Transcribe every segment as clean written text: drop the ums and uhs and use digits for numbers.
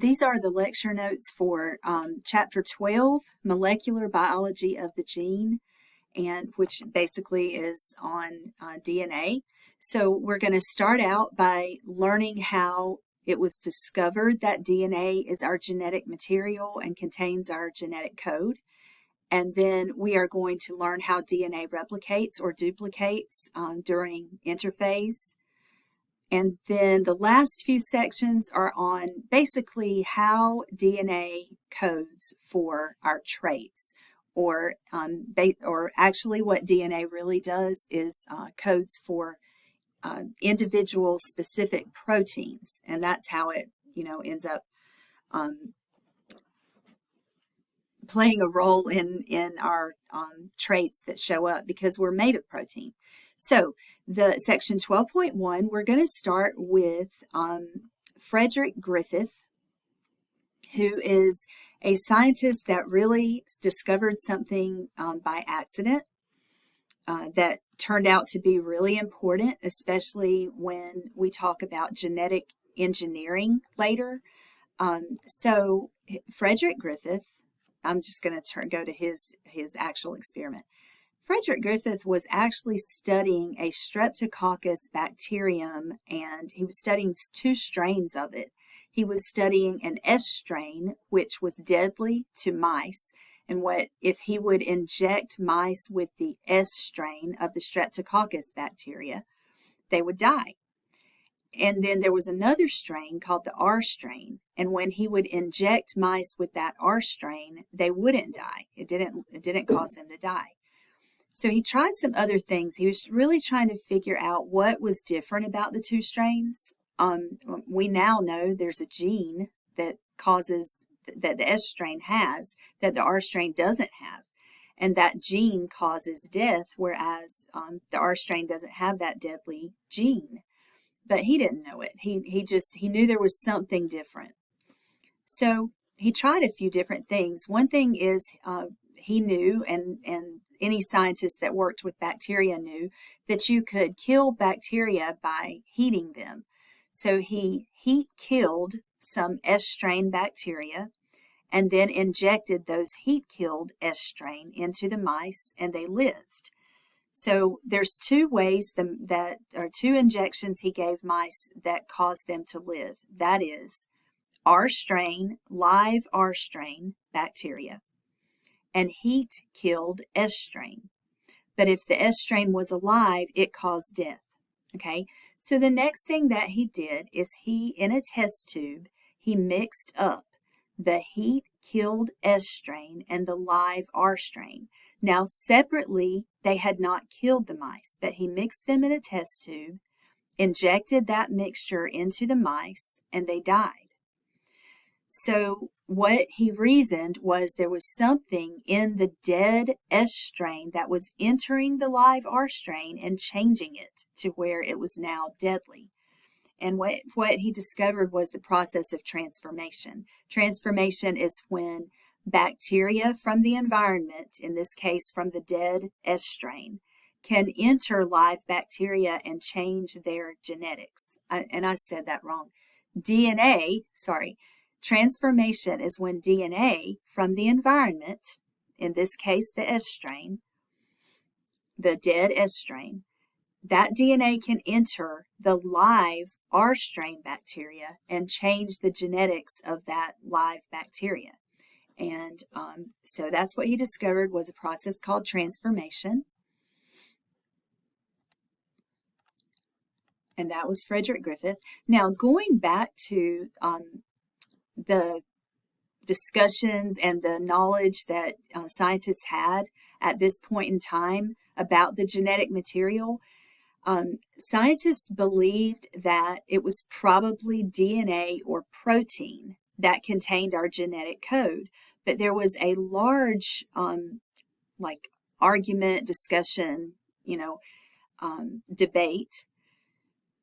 These are the lecture notes for Chapter 12, Molecular Biology of the Gene, and which basically is on DNA. So we're going to start out by learning how it was discovered that DNA is our genetic material and contains our genetic code. And then we are going to learn how DNA replicates or duplicates during interphase. And then the last few sections are on basically how DNA codes for our traits, or actually what DNA really does is codes for individual specific proteins, and that's how it ends up playing a role in our traits that show up because we're made of protein. So the section 12.1, we're going to start with Frederick Griffith, who is a scientist that really discovered something by accident that turned out to be really important, especially when we talk about genetic engineering later. So Frederick Griffith, I'm just going to go to his actual experiment. Frederick Griffith was actually studying a Streptococcus bacterium, and he was studying two strains of it. He was studying an S strain, which was deadly to mice, and what if he would inject mice with the S strain of the Streptococcus bacteria, they would die. And then there was another strain called the R strain, and when he would inject mice with that R strain, they wouldn't die. It didn't cause them to die. So he tried some other things. He was really trying to figure out what was different about the two strains. We now know there's a gene that causes, that the S strain has, that the R strain doesn't have. And that gene causes death, whereas the R strain doesn't have that deadly gene. But he didn't know it. He knew there was something different. So he tried a few different things. One thing is he knew, and any scientist that worked with bacteria knew, that you could kill bacteria by heating them. So he heat-killed some S strain bacteria and then injected those heat-killed S strain into the mice, and they lived. So there's two ways two injections he gave mice that caused them to live. That is R strain, live R strain bacteria, and heat-killed S strain. But if the S strain was alive, it caused death. Okay, so the next thing that he did is in a test tube, he mixed up the heat-killed S strain and the live R strain. Now, separately, they had not killed the mice, but he mixed them in a test tube, injected that mixture into the mice, and they died. So what he reasoned was there was something in the dead S strain that was entering the live R strain and changing it to where it was now deadly. And what he discovered was the process of transformation. Transformation is when bacteria from the environment, in this case from the dead S strain, can enter live bacteria and change their genetics. I said that wrong. Transformation is when DNA from the environment, in this case the S strain, the dead S strain, that DNA can enter the live R strain bacteria and change the genetics of that live bacteria. And so that's what he discovered was a process called transformation. And that was Frederick Griffith. Now, going back to the discussions and the knowledge that scientists had at this point in time about the genetic material, scientists believed that it was probably DNA or protein that contained our genetic code. But there was a large argument, discussion, debate,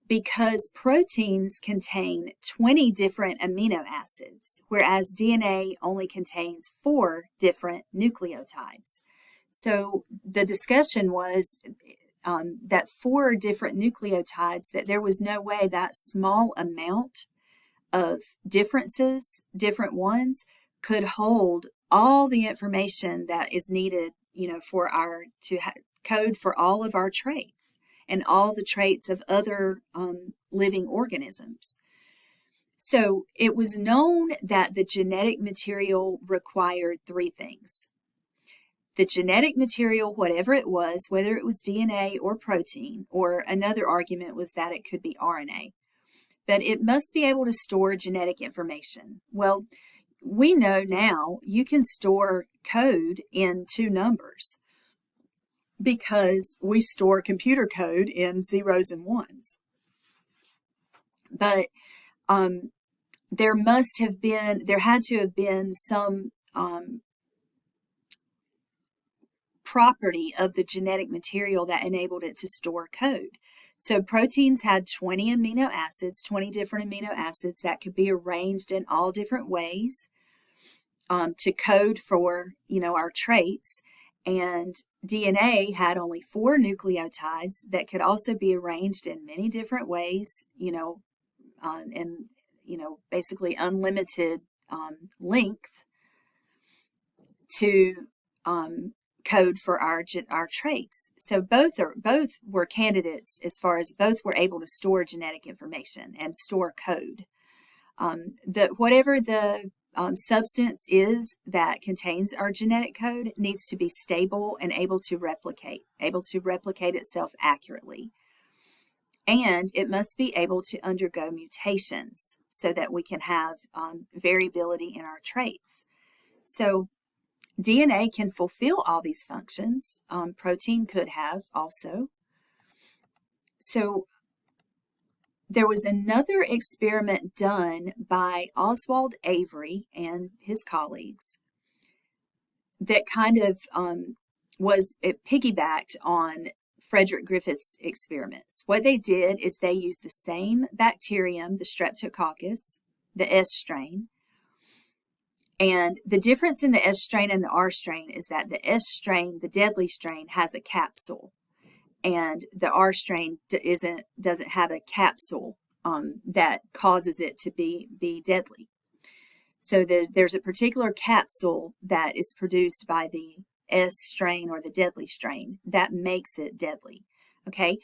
because proteins contain 20 different amino acids, whereas DNA only contains 4 different nucleotides. So the discussion was that 4 different nucleotides, that there was no way that small amount of differences, different ones, could hold all the information that is needed, for our code for all of our traits and all the traits of other living organisms. So it was known that the genetic material required three things. The genetic material, whatever it was, whether it was DNA or protein, or another argument was that it could be RNA, but it must be able to store genetic information. Well, we know now you can store code in two numbers because we store computer code in zeros and ones. But there had to have been some property of the genetic material that enabled it to store code. So proteins had 20 amino acids, 20 different amino acids that could be arranged in all different ways to code for, our traits. And DNA had only 4 nucleotides that could also be arranged in many different ways, and basically unlimited length to code for our traits. So both were candidates as far as both were able to store genetic information and store code. Whatever the substance is that contains our genetic code needs to be stable and able to replicate itself accurately. And it must be able to undergo mutations so that we can have variability in our traits. So DNA can fulfill all these functions. Protein could have also. So there was another experiment done by Oswald Avery and his colleagues that kind of it piggybacked on Frederick Griffith's experiments. What they did is they used the same bacterium, the Streptococcus, the S strain. And the difference in the S strain and the R strain is that the S strain, the deadly strain, has a capsule. And the R strain doesn't have a capsule that causes it to be deadly. So there's a particular capsule that is produced by the S strain or the deadly strain that makes it deadly. Okay,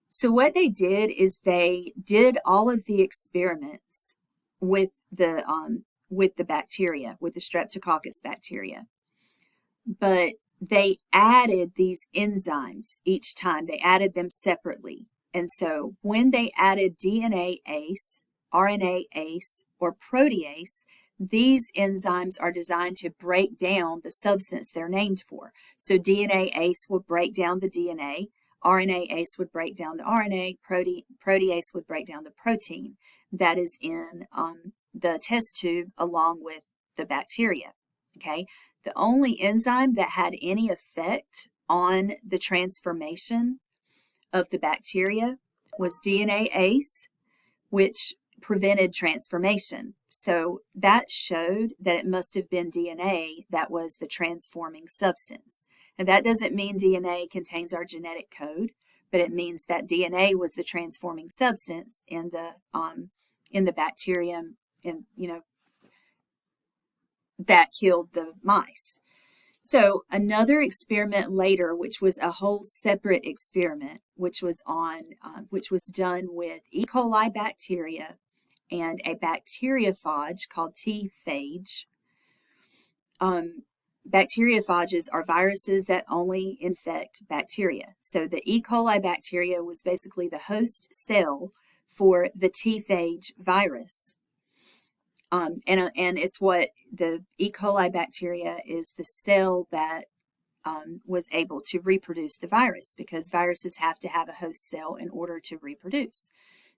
so what they did is they did all of the experiments with the bacteria, with the Streptococcus bacteria, but they added these enzymes each time. They added them separately. And so when they added DNA ACE, RNA ACE, or protease, these enzymes are designed to break down the substance they're named for. So DNA ACE would break down the DNA, RNA ACE would break down the RNA, protease would break down the protein that is in the test tube along with the bacteria. Okay, the only enzyme that had any effect on the transformation of the bacteria was DNA ACE, which prevented transformation. So that showed that it must have been DNA that was the transforming substance. And that doesn't mean DNA contains our genetic code, but it means that DNA was the transforming substance in the bacterium, and that killed the mice. So another experiment later, which was a whole separate experiment, which was done with E. coli bacteria and a bacteriophage called T. phage. Bacteriophages are viruses that only infect bacteria. So the E. coli bacteria was basically the host cell for the T. phage virus. And it's what the E. coli bacteria is, the cell that was able to reproduce the virus, because viruses have to have a host cell in order to reproduce.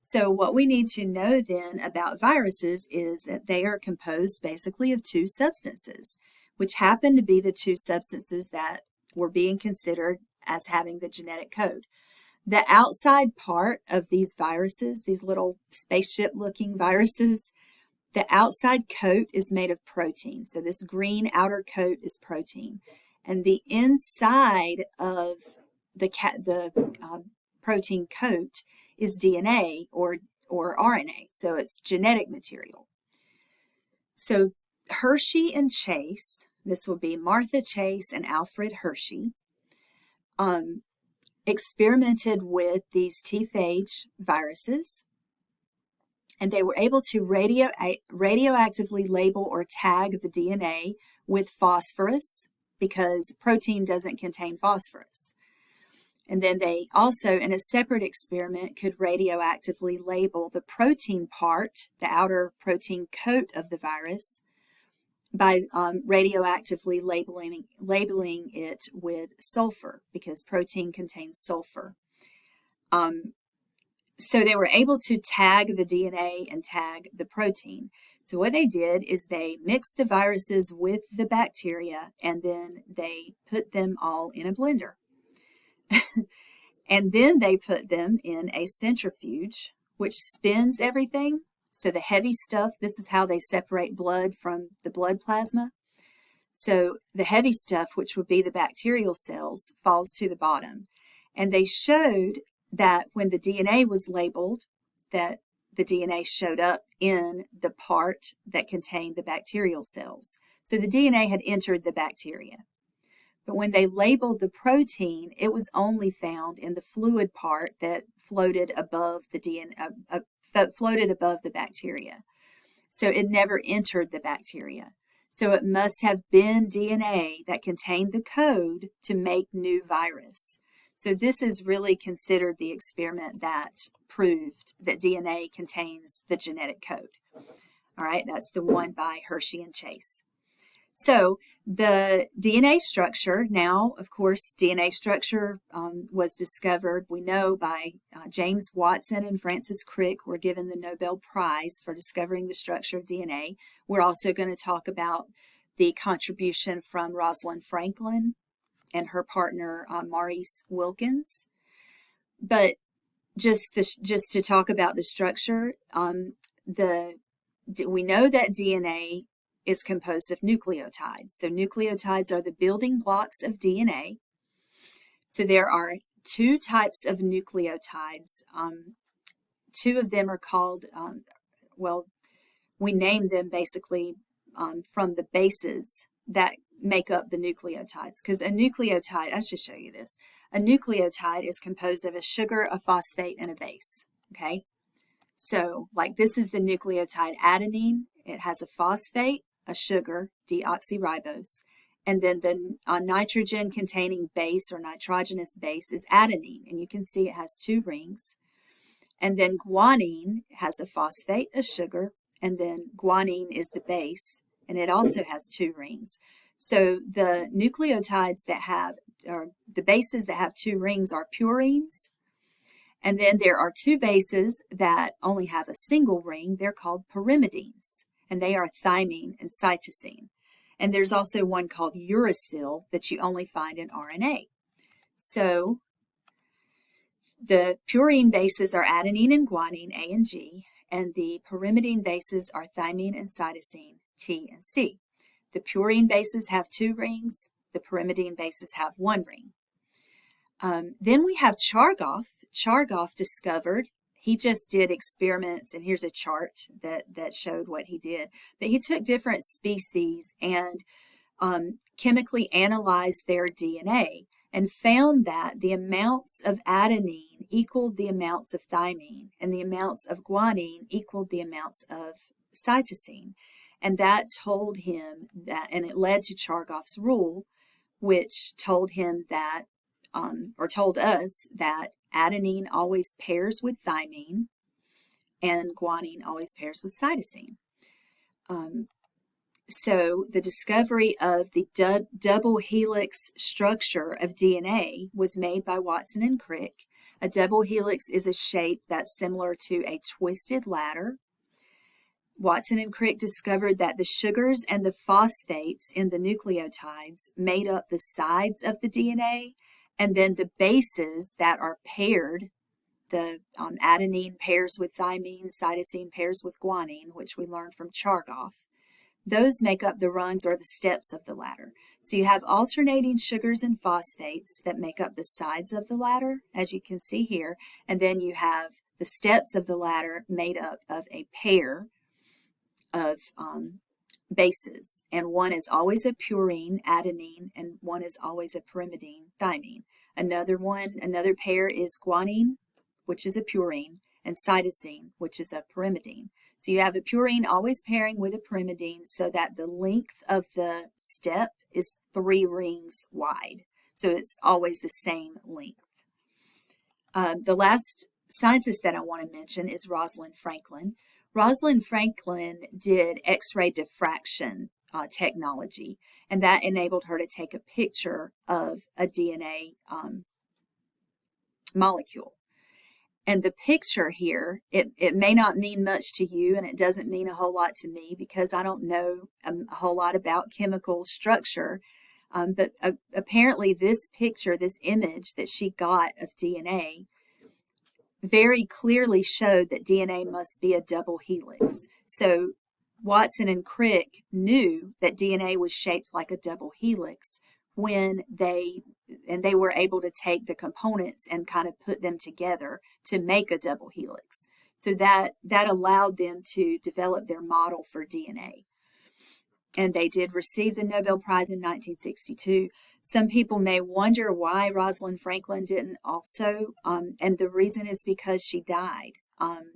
So what we need to know then about viruses is that they are composed basically of two substances, which happen to be the two substances that were being considered as having the genetic code. The outside part of these viruses, these little spaceship-looking viruses, the outside coat is made of protein. So this green outer coat is protein. And the inside of the protein coat is DNA or or RNA, so it's genetic material. So Hershey and Chase, this will be Martha Chase and Alfred Hershey, experimented with these T-phage viruses, and they were able to radioactively label or tag the DNA with phosphorus because protein doesn't contain phosphorus. And then they also, in a separate experiment, could radioactively label the protein part, the outer protein coat of the virus, by radioactively labeling it with sulfur because protein contains sulfur. So they were able to tag the DNA and tag the protein. So what they did is they mixed the viruses with the bacteria and then they put them all in a blender. And then they put them in a centrifuge, which spins everything. So the heavy stuff, this is how they separate blood from the blood plasma. So the heavy stuff, which would be the bacterial cells, falls to the bottom. And they showed that when the DNA was labeled, that the DNA showed up in the part that contained the bacterial cells. So the DNA had entered the bacteria. But when they labeled the protein, it was only found in the fluid part that floated above the DNA, floated above the bacteria. So it never entered the bacteria. So it must have been DNA that contained the code to make new virus. So this is really considered the experiment that proved that DNA contains the genetic code. All right, that's the one by Hershey and Chase. So the DNA structure, now, of course, DNA structure was discovered, we know, by James Watson and Francis Crick were given the Nobel Prize for discovering the structure of DNA. We're also going to talk about the contribution from Rosalind Franklin and her partner, Maurice Wilkins. But just to talk about the structure, we know that DNA is composed of nucleotides. So nucleotides are the building blocks of DNA. So there are two types of nucleotides. Two of them are called, we name them basically from the bases that make up the nucleotides. Because a nucleotide, I should show you this. A nucleotide is composed of a sugar, a phosphate, and a base. Okay? So like this is the nucleotide adenine. It has a phosphate, a sugar, deoxyribose, and then the nitrogen-containing base or nitrogenous base is adenine, and you can see it has two rings. And then guanine has a phosphate, a sugar, and then guanine is the base, and it also has two rings. So the nucleotides that have, or the bases that have two rings are purines, and then there are two bases that only have a single ring. They're called pyrimidines. And they are thymine and cytosine. And there's also one called uracil that you only find in RNA. So the purine bases are adenine and guanine, A and G, and the pyrimidine bases are thymine and cytosine, T and C. The purine bases have two rings. The pyrimidine bases have one ring. Then we have Chargaff. Chargaff discovered, he just did experiments, and here's a chart that showed what he did. But he took different species and chemically analyzed their DNA and found that the amounts of adenine equaled the amounts of thymine, and the amounts of guanine equaled the amounts of cytosine. And that told him that, and it led to Chargaff's rule, which told him that, or told us that adenine always pairs with thymine and guanine always pairs with cytosine. So the discovery of the double helix structure of DNA was made by Watson and Crick. A double helix is a shape that's similar to a twisted ladder. Watson and Crick discovered that the sugars and the phosphates in the nucleotides made up the sides of the DNA, and then the bases that are paired, the adenine pairs with thymine, cytosine pairs with guanine, which we learned from Chargaff. Those make up the rungs or the steps of the ladder. So you have alternating sugars and phosphates that make up the sides of the ladder, as you can see here, and then you have the steps of the ladder made up of a pair of bases, and one is always a purine, adenine, and one is always a pyrimidine, thymine. Another pair is guanine, which is a purine, and cytosine, which is a pyrimidine. So you have a purine always pairing with a pyrimidine so that the length of the step is 3 rings wide. So it's always the same length. The last scientist that I want to mention is Rosalind Franklin. Rosalind Franklin did X-ray diffraction technology, and that enabled her to take a picture of a DNA molecule. And the picture here, it may not mean much to you, and it doesn't mean a whole lot to me because I don't know a whole lot about chemical structure. But apparently this picture, this image that she got of DNA, very clearly showed that DNA must be a double helix. So Watson and Crick knew that DNA was shaped like a double helix when they were able to take the components and kind of put them together to make a double helix. So that allowed them to develop their model for DNA. And they did receive the Nobel Prize in 1962. Some people may wonder why Rosalind Franklin didn't also, and the reason is because she died.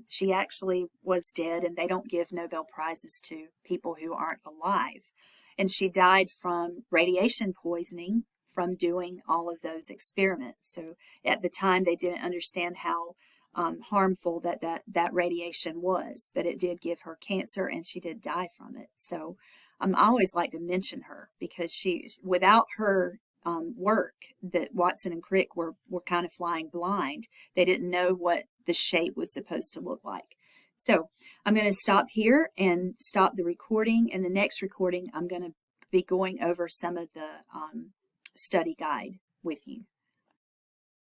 She actually was dead, and they don't give Nobel Prizes to people who aren't alive. And she died from radiation poisoning from doing all of those experiments. So at the time, they didn't understand how harmful that radiation was, but it did give her cancer, and she did die from it. So I always like to mention her because without her work, that Watson and Crick were kind of flying blind. They didn't know what the shape was supposed to look like. So I'm going to stop here and stop the recording. In the next recording, I'm going to be going over some of the study guide with you.